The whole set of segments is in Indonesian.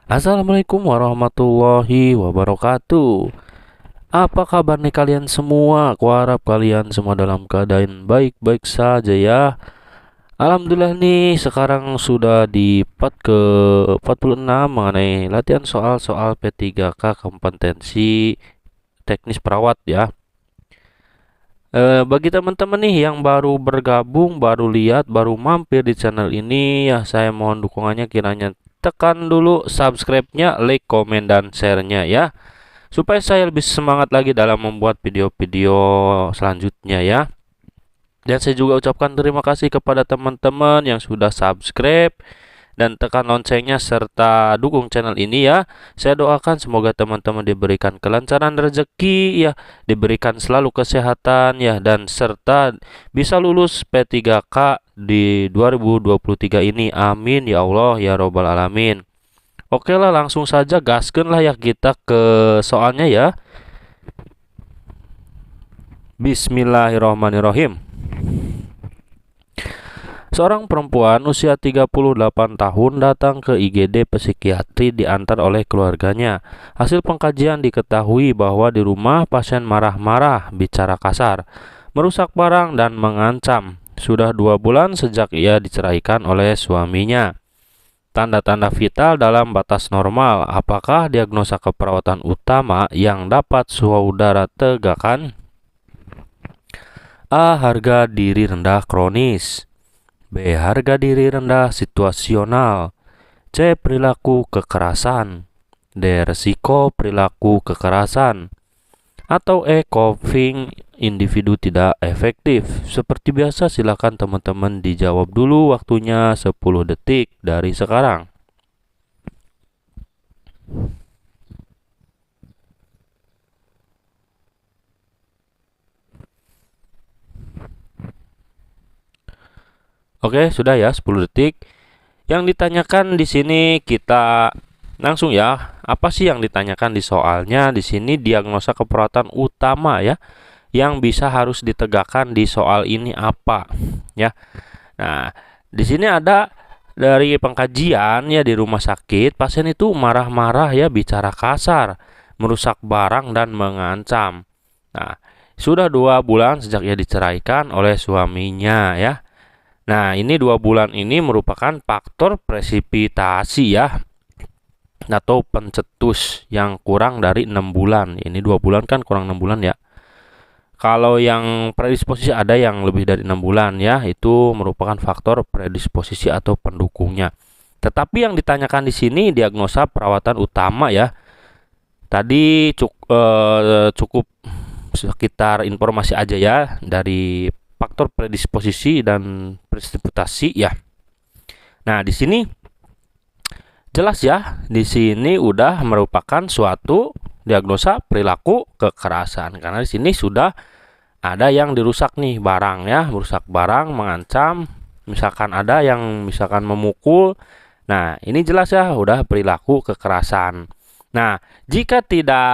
Assalamualaikum warahmatullahi wabarakatuh. Apa kabar nih kalian semua? Kuharap kalian semua dalam keadaan baik-baik saja ya. Alhamdulillah nih sekarang sudah di part ke 46 mengenai latihan soal-soal P3K kompetensi teknis perawat ya. Bagi teman-teman nih yang baru bergabung, baru lihat, baru mampir di channel ini ya, saya mohon dukungannya kiranya tekan dulu subscribe-nya, like, komen, dan share-nya ya, supaya saya lebih semangat lagi dalam membuat video-video selanjutnya ya. Dan saya juga ucapkan terima kasih kepada teman-teman yang sudah subscribe dan tekan loncengnya serta dukung channel ini ya. Saya doakan semoga teman-teman diberikan kelancaran rezeki ya, diberikan selalu kesehatan ya, dan serta bisa lulus P3K di 2023 ini. Amin ya Allah ya robbal alamin. Oke lah, langsung saja gaskeun lah ya kita ke soalnya ya. Bismillahirrahmanirrahim. Seorang perempuan usia 38 tahun datang ke IGD psikiatri diantar oleh keluarganya. Hasil pengkajian diketahui bahwa di rumah pasien marah-marah, bicara kasar, merusak barang, dan mengancam. Sudah 2 bulan sejak ia diceraikan oleh suaminya. Tanda-tanda vital dalam batas normal. Apakah diagnosa keperawatan utama yang dapat saudara tegakkan? A. Harga diri rendah kronis. B. Harga diri rendah situasional. C. Perilaku kekerasan. D. Resiko perilaku kekerasan. Atau E. Coping individu tidak efektif. Seperti biasa silakan teman-teman dijawab dulu, waktunya 10 detik dari sekarang. Oke, sudah ya 10 detik. Yang ditanyakan di sini kita langsung ya. Apa sih yang ditanyakan di soalnya? Di sini diagnosa keperawatan utama ya yang bisa harus ditegakkan di soal ini apa ya. Nah, di sini ada dari pengkajian ya, di rumah sakit pasien itu marah-marah ya, bicara kasar, merusak barang, dan mengancam. Nah, sudah 2 bulan sejak ia diceraikan oleh suaminya ya. Nah, ini 2 bulan ini merupakan faktor presipitasi ya, atau pencetus yang kurang dari 6 bulan. Ini 2 bulan kan kurang 6 bulan ya. Kalau yang predisposisi ada yang lebih dari 6 bulan ya, itu merupakan faktor predisposisi atau pendukungnya. Tetapi yang ditanyakan di sini diagnosa perawatan utama ya. Tadi cukup sekitar informasi aja ya dari faktor predisposisi dan presipitasi ya. Nah, di sini jelas ya, di sini udah merupakan suatu diagnosa perilaku kekerasan karena di sini sudah ada yang dirusak nih barang ya, merusak barang, mengancam, misalkan ada yang misalkan memukul. Nah, ini jelas ya udah perilaku kekerasan. Nah, jika tidak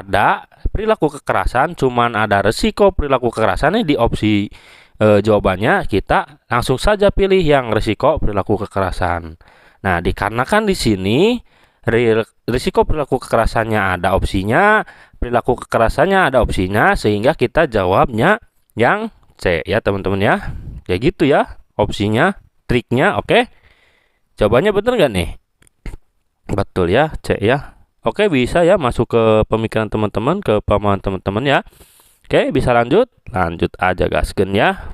ada perilaku kekerasan, cuman ada resiko perilaku kekerasan, di opsi jawabannya kita langsung saja pilih yang resiko perilaku kekerasan. Nah, dikarenakan di sini risiko perilaku kekerasannya ada opsinya, perilaku kekerasannya ada opsinya, sehingga kita jawabnya yang C ya teman-teman ya. Kayak gitu ya opsinya, triknya. Oke, jawabannya bener nggak nih? Betul ya, C ya. Oke, bisa ya masuk ke pemikiran teman-teman, ke pemahaman teman-teman ya. Oke, bisa lanjut aja gaskeun ya.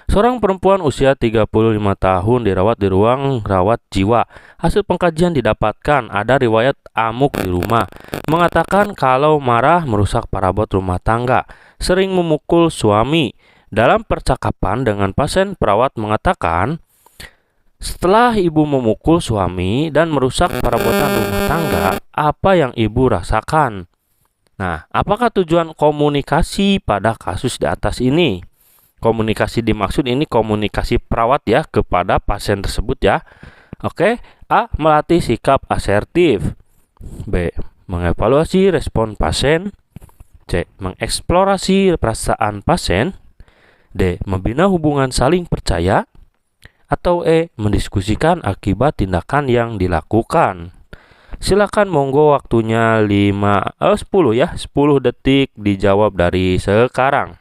Seorang perempuan usia 35 tahun dirawat di ruang rawat jiwa. Hasil pengkajian didapatkan ada riwayat amuk di rumah. Mengatakan kalau marah merusak perabot rumah tangga, sering memukul suami. Dalam percakapan dengan pasien, perawat mengatakan, setelah ibu memukul suami dan merusak perabotan rumah tangga, apa yang ibu rasakan? Nah, apakah tujuan komunikasi pada kasus di atas ini? Komunikasi dimaksud ini komunikasi perawat ya kepada pasien tersebut ya. Oke, A. Melatih sikap asertif. B. Mengevaluasi respon pasien. C. Mengeksplorasi perasaan pasien. D. Membina hubungan saling percaya. Atau E. Mendiskusikan akibat tindakan yang dilakukan. Silakan monggo waktunya 10 detik dijawab dari sekarang.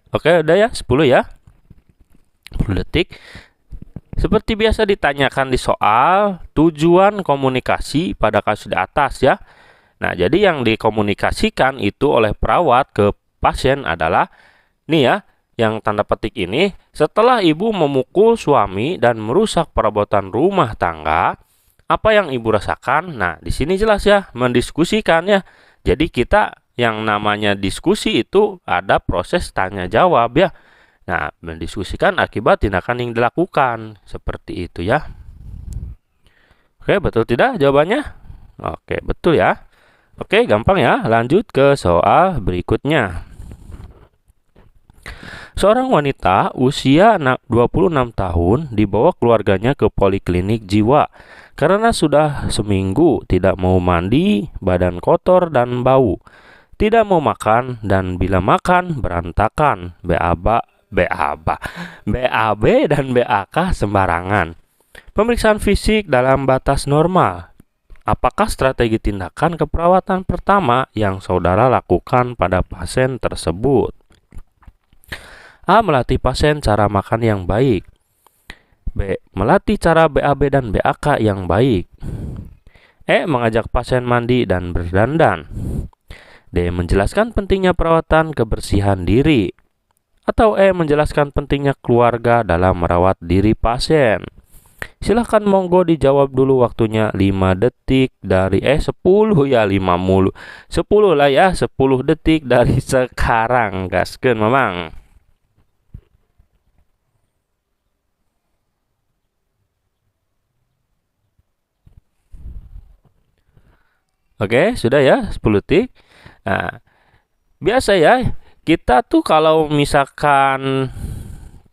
Oke, udah ya, 10 ya. 10 detik. Seperti biasa ditanyakan di soal, tujuan komunikasi pada kasus di atas ya. Nah, jadi yang dikomunikasikan itu oleh perawat ke pasien adalah nih ya, yang tanda petik ini, setelah ibu memukul suami dan merusak perabotan rumah tangga, apa yang ibu rasakan? Nah, di sini jelas ya, mendiskusikan ya. Jadi kita yang namanya diskusi itu ada proses tanya jawab ya. Nah, mendiskusikan akibat tindakan yang dilakukan. Seperti itu ya. Oke, betul tidak jawabannya? Oke, betul ya. Oke, gampang ya. Lanjut ke soal berikutnya. Seorang wanita usia 26 tahun dibawa keluarganya ke poliklinik jiwa karena sudah seminggu tidak mau mandi, badan kotor dan bau. Tidak mau makan dan bila makan berantakan, BAB dan BAK sembarangan. Pemeriksaan fisik dalam batas normal. Apakah strategi tindakan keperawatan pertama yang saudara lakukan pada pasien tersebut? A. Melatih pasien cara makan yang baik. B. Melatih cara BAB dan BAK yang baik. E. Mengajak pasien mandi dan berdandan. D. Menjelaskan pentingnya perawatan kebersihan diri. Atau E. Menjelaskan pentingnya keluarga dalam merawat diri pasien. Silahkan monggo dijawab dulu waktunya 5 detik dari 10 ya 5 mulu 10 lah ya 10 detik dari sekarang. Gaskeun Mamang. Oke, sudah ya 10 detik. Nah, biasa ya kita tuh kalau misalkan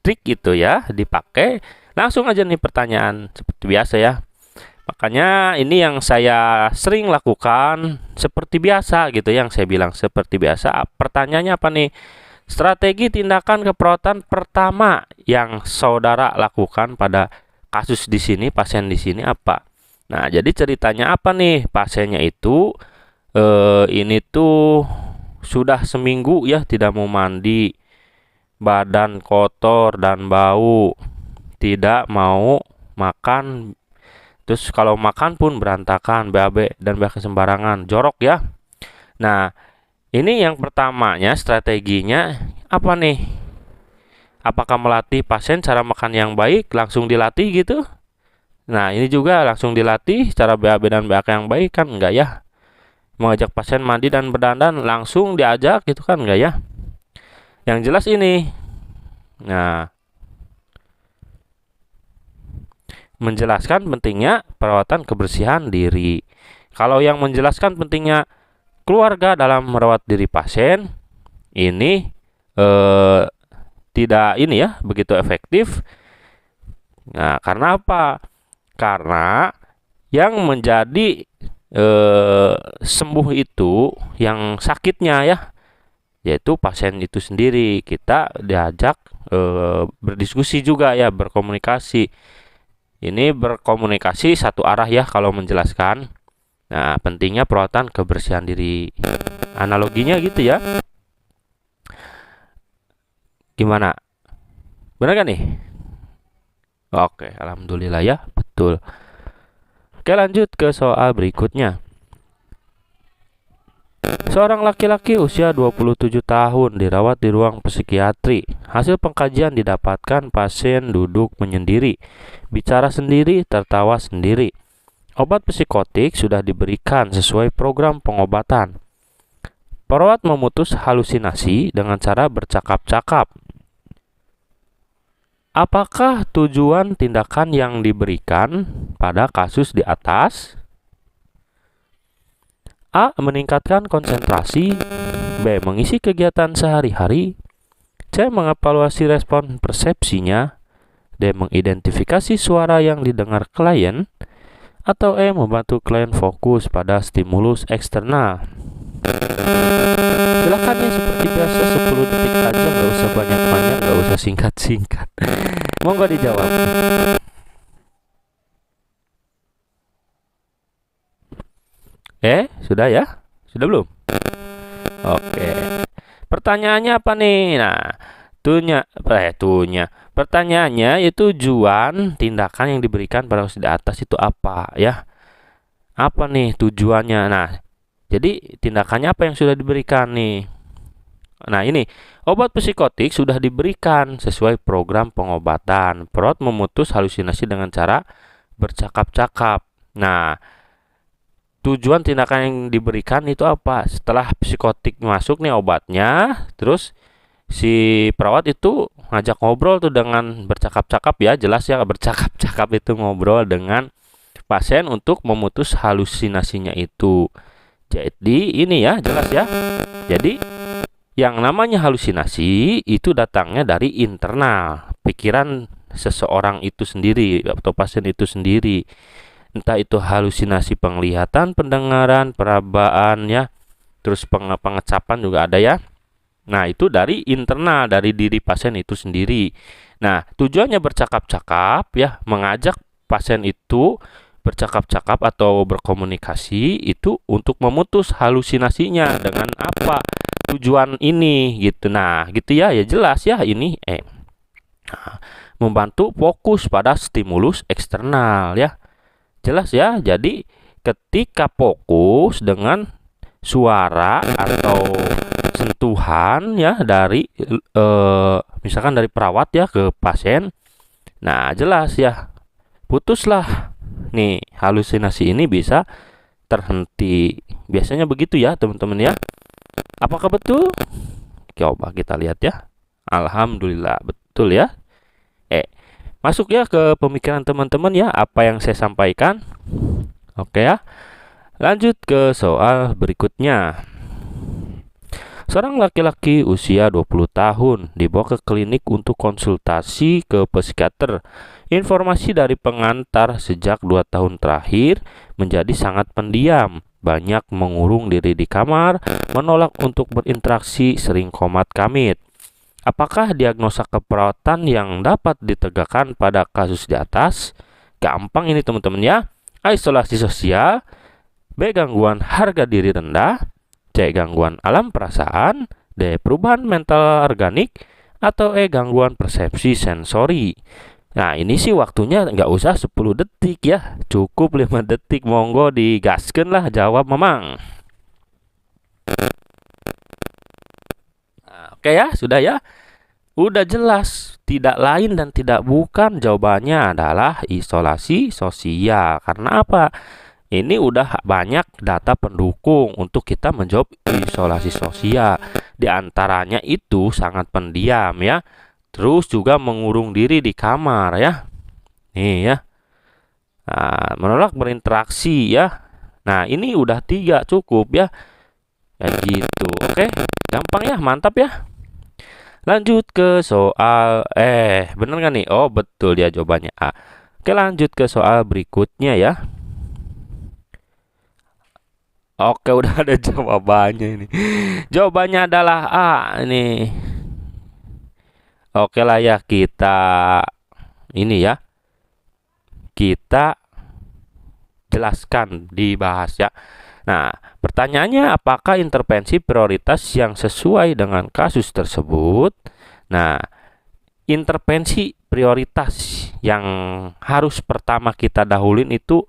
trik itu ya dipakai, langsung aja nih pertanyaan seperti biasa ya. Makanya ini yang saya sering lakukan seperti biasa gitu, yang saya bilang seperti biasa. Pertanyaannya apa nih? Strategi tindakan keperawatan pertama yang saudara lakukan pada kasus di sini, pasien di sini apa? Nah, jadi ceritanya apa nih? Pasiennya itu ini tuh sudah seminggu ya tidak mau mandi, badan kotor dan bau, tidak mau makan, terus kalau makan pun berantakan, BAB dan BAK sembarangan, jorok ya. Nah, ini yang pertamanya strateginya apa nih? Apakah melatih pasien cara makan yang baik langsung dilatih gitu? Nah, ini juga langsung dilatih cara BAB dan BAK yang baik kan enggak ya? Mengajak pasien mandi dan berdandan langsung diajak gitu kan enggak ya? Yang jelas ini. Nah, menjelaskan pentingnya perawatan kebersihan diri. Kalau yang menjelaskan pentingnya keluarga dalam merawat diri pasien, ini tidak ini ya begitu efektif. Nah, karena apa? Karena yang menjadi sembuh itu yang sakitnya ya, yaitu pasien itu sendiri. Kita diajak berdiskusi juga ya, berkomunikasi. Ini berkomunikasi satu arah ya kalau menjelaskan. Nah, pentingnya perawatan kebersihan diri. Analoginya gitu ya. Gimana? Benar kan nih? Oke, alhamdulillah ya, betul. Oke, lanjut ke soal berikutnya. Seorang laki-laki usia 27 tahun dirawat di ruang psikiatri. Hasil pengkajian didapatkan pasien duduk menyendiri, bicara sendiri, tertawa sendiri. Obat psikotik sudah diberikan sesuai program pengobatan. Perawat memutus halusinasi dengan cara bercakap-cakap. Apakah tujuan tindakan yang diberikan pada kasus di atas? A. Meningkatkan konsentrasi. B. Mengisi kegiatan sehari-hari. C. Mengevaluasi respon persepsinya. D. Mengidentifikasi suara yang didengar klien. atau membantu klien fokus pada stimulus eksternal. Silakan nih seperti biasa 10 detik aja, nggak usah banyak-banyak, nggak usah singkat-singkat. Monggo dijawab. Sudah ya? Sudah belum? Oke. Pertanyaannya apa nih? Nah, pertanyaannya itu tujuan tindakan yang diberikan pada kasus di atas itu apa ya? Apa nih tujuannya? Nah, jadi tindakannya apa yang sudah diberikan nih? Nah, ini obat psikotik sudah diberikan sesuai program pengobatan. Perut memutus halusinasi dengan cara bercakap-cakap. Nah, tujuan tindakan yang diberikan itu apa? Setelah psikotik masuk nih obatnya, terus si perawat itu ngajak ngobrol tuh dengan bercakap-cakap ya, jelas ya, bercakap-cakap itu ngobrol dengan pasien untuk memutus halusinasinya itu. Jadi ini ya, jelas ya. Jadi yang namanya halusinasi itu datangnya dari internal, pikiran seseorang itu sendiri atau pasien itu sendiri. Entah itu halusinasi penglihatan, pendengaran, perabaan ya, terus pengecapan juga ada ya. Nah, itu dari internal, dari diri pasien itu sendiri. Nah, tujuannya bercakap-cakap ya, mengajak pasien itu bercakap-cakap atau berkomunikasi itu untuk memutus halusinasinya dengan apa? Tujuan ini gitu. Nah, gitu ya, ya jelas ya ini membantu fokus pada stimulus eksternal ya. Jelas ya. Jadi ketika fokus dengan suara atau sentuhan ya dari misalkan dari perawat ya ke pasien. Nah, jelas ya. Putuslah nih halusinasi ini bisa terhenti. Biasanya begitu ya, teman-teman ya. Apakah betul? Coba kita lihat ya. Alhamdulillah betul ya. Masuk ya ke pemikiran teman-teman ya apa yang saya sampaikan. Oke ya. Lanjut ke soal berikutnya. Seorang laki-laki usia 20 tahun dibawa ke klinik untuk konsultasi ke psikiater. Informasi dari pengantar sejak 2 tahun terakhir menjadi sangat pendiam. Banyak mengurung diri di kamar, menolak untuk berinteraksi, sering komat-kamit. Apakah diagnosa keperawatan yang dapat ditegakkan pada kasus di atas? Gampang ini teman-teman ya. A. Isolasi sosial. B. Gangguan harga diri rendah. C. Gangguan alam perasaan. D. Perubahan mental organik. Atau E. Gangguan persepsi sensori. Nah, ini sih waktunya nggak usah 10 detik ya. Cukup 5 detik. Monggo digaskeun lah jawab memang. Oke ya, sudah ya. Udah jelas, tidak lain dan tidak bukan jawabannya adalah isolasi sosial. Karena apa? Ini udah banyak data pendukung untuk kita menjawab isolasi sosial. Di antaranya itu sangat pendiam ya. Terus juga mengurung diri di kamar ya. Nih ya. Nah, menolak berinteraksi ya. Nah, ini udah 3 cukup ya. Ya gitu. Oke, gampang ya, mantap ya. Lanjut ke soal bener nggak nih? Oh betul dia jawabannya A. Oke, lanjut ke soal berikutnya ya. Oke, udah ada jawabannya ini. Jawabannya adalah A ini. Oke lah ya, kita ini ya. Kita jelaskan, dibahas ya. Nah, pertanyaannya apakah intervensi prioritas yang sesuai dengan kasus tersebut? Nah, intervensi prioritas yang harus pertama kita dahulin itu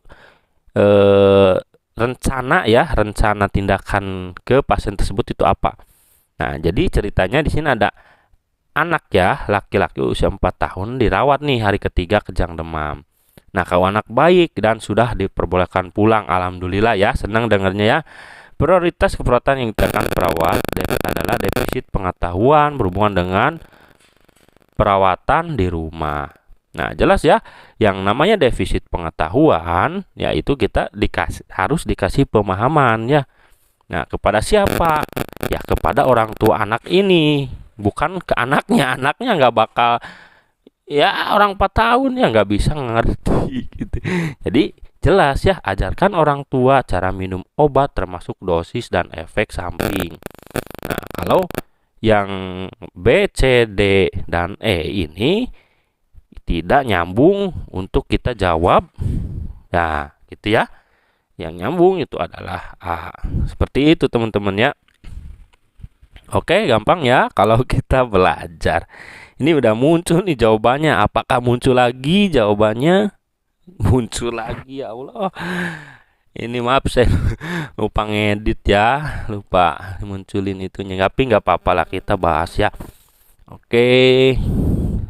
rencana ya, rencana tindakan ke pasien tersebut itu apa? Nah, jadi ceritanya di sini ada anak ya, laki-laki usia 4 tahun dirawat nih hari ketiga kejang demam. Nah, kalau anak baik dan sudah diperbolehkan pulang, alhamdulillah ya, senang dengarnya ya. Prioritas keperawatan yang ditekan perawat adalah defisit pengetahuan berhubungan dengan perawatan di rumah. Nah, jelas ya, yang namanya defisit pengetahuan, yaitu kita harus dikasih pemahaman ya. Nah, kepada siapa? Ya, kepada orang tua anak ini, bukan ke anaknya. Anaknya nggak bakal, ya orang 4 tahun ya nggak bisa ngerti gitu. Jadi Jelas ya, ajarkan orang tua cara minum obat termasuk dosis dan efek samping. Nah, kalau yang B, C, D, dan E ini tidak nyambung untuk kita jawab. Nah, gitu ya. Yang nyambung itu adalah A. Seperti itu teman-teman ya. Oke, gampang ya kalau kita belajar. Ini udah muncul nih jawabannya. Apakah muncul lagi jawabannya? Muncul lagi, ya Allah. Ini maaf saya lupa ngedit ya, lupa munculin itunya. Tapi nggak apa-apa lah, kita bahas ya. Oke,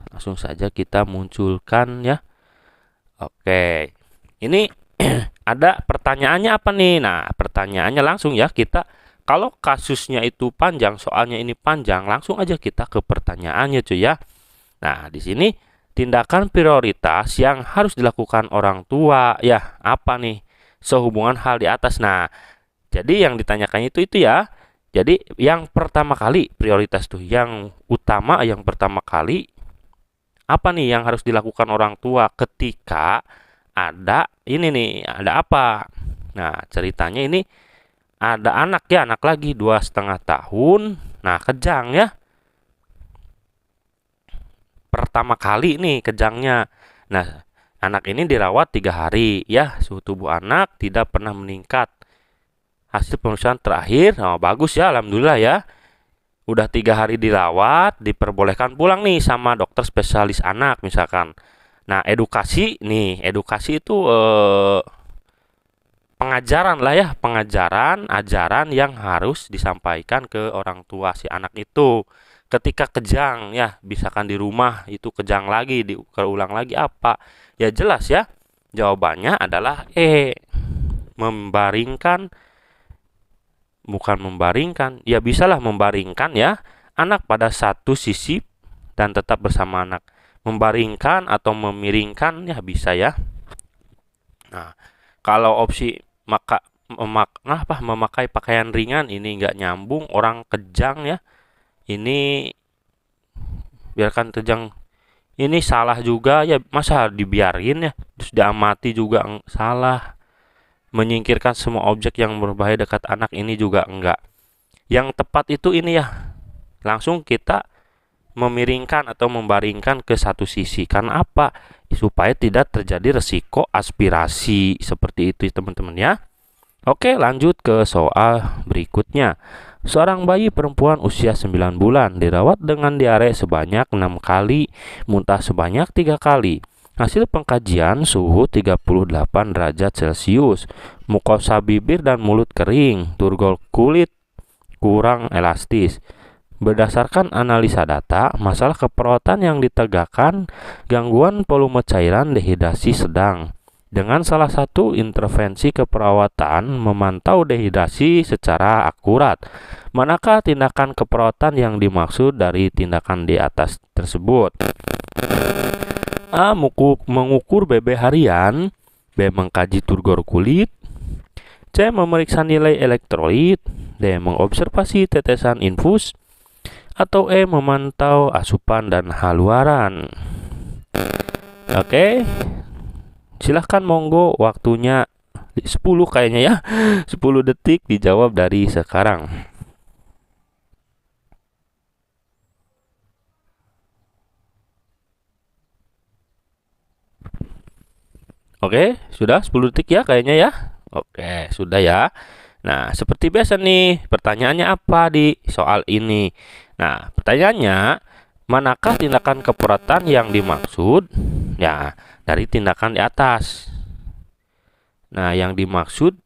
langsung saja kita munculkan ya. Oke, ini ada pertanyaannya apa nih? Nah, pertanyaannya langsung ya kita. Kalau kasusnya itu panjang, soalnya ini panjang, langsung aja kita ke pertanyaannya cuy ya. Nah, di sini tindakan prioritas yang harus dilakukan orang tua ya, apa nih? Sehubungan hal di atas. Nah, jadi yang ditanyakan itu ya. Jadi yang pertama kali prioritas tuh, yang utama, yang pertama kali apa nih yang harus dilakukan orang tua ketika ada ini nih, ada apa? Nah, ceritanya ini ada anak ya, anak lagi 2,5 tahun. Nah, kejang ya. Pertama kali nih kejangnya. Nah, anak ini dirawat 3 hari ya, suhu tubuh anak tidak pernah meningkat. Hasil pemeriksaan terakhir, bagus ya, alhamdulillah ya. Udah 3 hari dirawat, diperbolehkan pulang nih sama dokter spesialis anak misalkan. Nah, edukasi nih, edukasi itu pengajaran lah ya, pengajaran, ajaran yang harus disampaikan ke orang tua si anak itu. Ketika kejang ya, misalkan di rumah itu kejang lagi, diulang lagi apa? Ya jelas ya, jawabannya adalah E. Membaringkan, bukan membaringkan, ya bisalah membaringkan ya, anak pada satu sisi dan tetap bersama anak. Membaringkan atau memiringkan ya bisa ya. Nah, kalau opsi memakai pakaian ringan ini nggak nyambung, orang kejang ya. Ini biarkan kejang. Ini salah juga ya, masa dibiarin ya, terus diamati juga salah. Menyingkirkan semua objek yang berbahaya dekat anak ini juga enggak. Yang tepat itu ini ya, langsung kita memiringkan atau membaringkan ke satu sisi. Karena apa? Supaya tidak terjadi resiko aspirasi seperti itu teman-teman ya. Oke, lanjut ke soal berikutnya. Seorang bayi perempuan usia 9 bulan dirawat dengan diare sebanyak 6 kali, muntah sebanyak 3 kali. Hasil pengkajian suhu 38 derajat Celcius, mukosa bibir dan mulut kering, turgor kulit kurang elastis. Berdasarkan analisa data, masalah keperawatan yang ditegakkan gangguan volume cairan dehidrasi sedang. Dengan salah satu intervensi keperawatan memantau dehidrasi secara akurat. Manakah tindakan keperawatan yang dimaksud dari tindakan di atas tersebut? A. Mengukur BB harian. B. Mengkaji turgor kulit. C. Memeriksa nilai elektrolit. D. Mengobservasi tetesan infus. Atau E. Memantau asupan dan haluaran. Oke, silahkan monggo, waktunya 10 kayaknya ya. 10 detik dijawab dari sekarang. Oke, sudah 10 detik ya kayaknya ya. Oke, sudah ya. Nah, seperti biasa nih, pertanyaannya apa di soal ini? Nah, pertanyaannya, manakah tindakan keperawatan yang dimaksud? Ya, dari tindakan di atas. Nah, yang dimaksud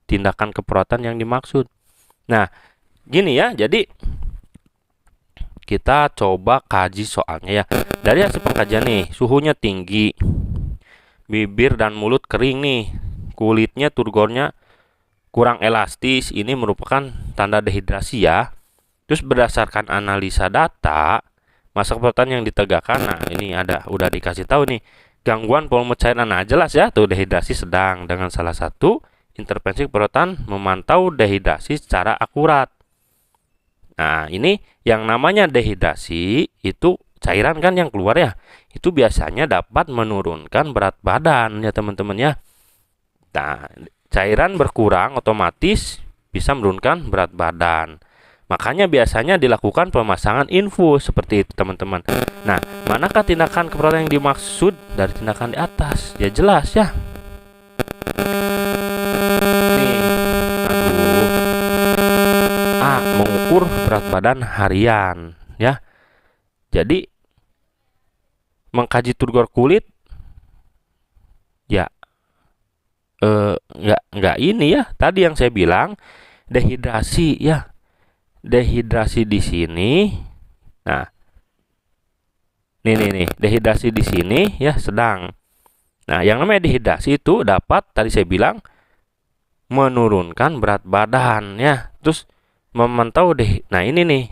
tindakan keperawatan yang dimaksud. Nah, gini ya, jadi kita coba kaji soalnya ya. Dari hasil pengkajian nih, suhunya tinggi, bibir dan mulut kering nih, kulitnya turgornya kurang elastis, ini merupakan tanda dehidrasi ya. Terus berdasarkan analisa data, masa keperawatan yang ditegakkan, nah ini udah dikasih tahu nih, gangguan volume cairan. Nah, jelas ya tuh dehidrasi sedang. Dengan salah satu intervensi keperawatan memantau dehidrasi secara akurat. Nah, ini yang namanya dehidrasi itu cairan kan yang keluar ya, itu biasanya dapat menurunkan berat badan ya teman-teman ya. Nah, cairan berkurang otomatis bisa menurunkan berat badan. Makanya biasanya dilakukan pemasangan infus seperti itu teman-teman. Nah, manakah tindakan keperawatan yang dimaksud dari tindakan di atas? Ya jelas ya. Nih, aduh. A. Mengukur berat badan harian ya. Jadi mengkaji turgor kulit ya nggak ini ya. Tadi yang saya bilang dehidrasi ya. Dehidrasi di sini. Nah, nih, dehidrasi di sini ya sedang. Nah, yang namanya dehidrasi itu dapat tadi saya bilang menurunkan berat badan ya. Terus memantau nah ini nih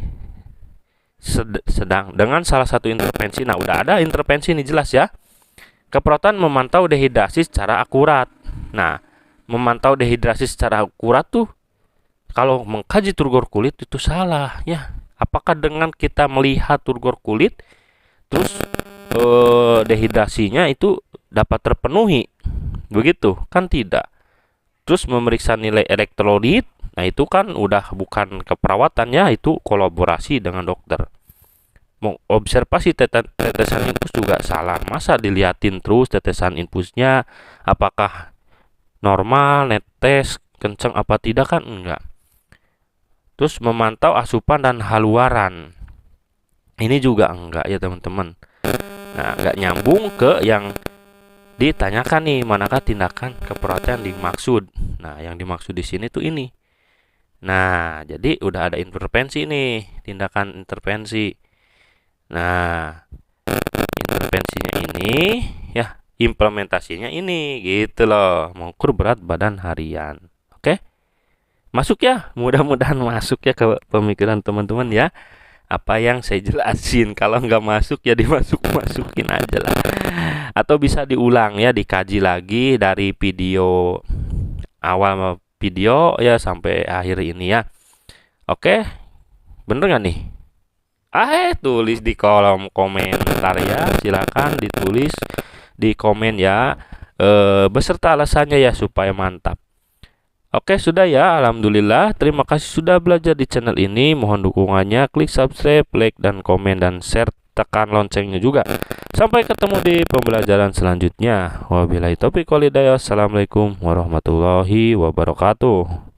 sedang dengan salah satu intervensi. Nah, udah ada intervensi ini jelas ya. Keperawatan memantau dehidrasi secara akurat. Nah, memantau dehidrasi secara akurat tuh kalau mengkaji turgor kulit itu salah ya. Apakah dengan kita melihat turgor kulit terus dehidrasinya itu dapat terpenuhi? Begitu kan tidak. Terus memeriksa nilai elektrolit, nah itu kan udah bukan keperawatan ya, itu kolaborasi dengan dokter. Mau observasi tetesan infus juga salah. Masa diliatin terus tetesan infusnya apakah normal, netes, kenceng apa tidak kan enggak. Terus memantau asupan dan haluaran. Ini juga enggak ya teman-teman. Nah, enggak nyambung ke yang ditanyakan nih, manakah tindakan keperawatan yang dimaksud. Nah, yang dimaksud di sini tuh ini. Nah, jadi udah ada intervensi nih, tindakan intervensi. Nah, intervensinya ini ya, implementasinya ini gitu loh, mengukur berat badan harian. Oke? Masuk ya, mudah-mudahan masuk ya ke pemikiran teman-teman ya. Apa yang saya jelasin, kalau nggak masuk ya masukin aja lah. Atau bisa diulang ya, dikaji lagi dari video awal video ya sampai akhir ini ya. Oke, bener nggak nih? Tulis di kolom komentar ya, silakan ditulis di komen ya, beserta alasannya ya supaya mantap. Oke, sudah ya, alhamdulillah. Terima kasih sudah belajar di channel ini. Mohon dukungannya, klik subscribe, like, dan komen, dan share, tekan loncengnya juga. Sampai ketemu di pembelajaran selanjutnya. Wabillahi taufiq wal hidayah. Assalamualaikum warahmatullahi wabarakatuh.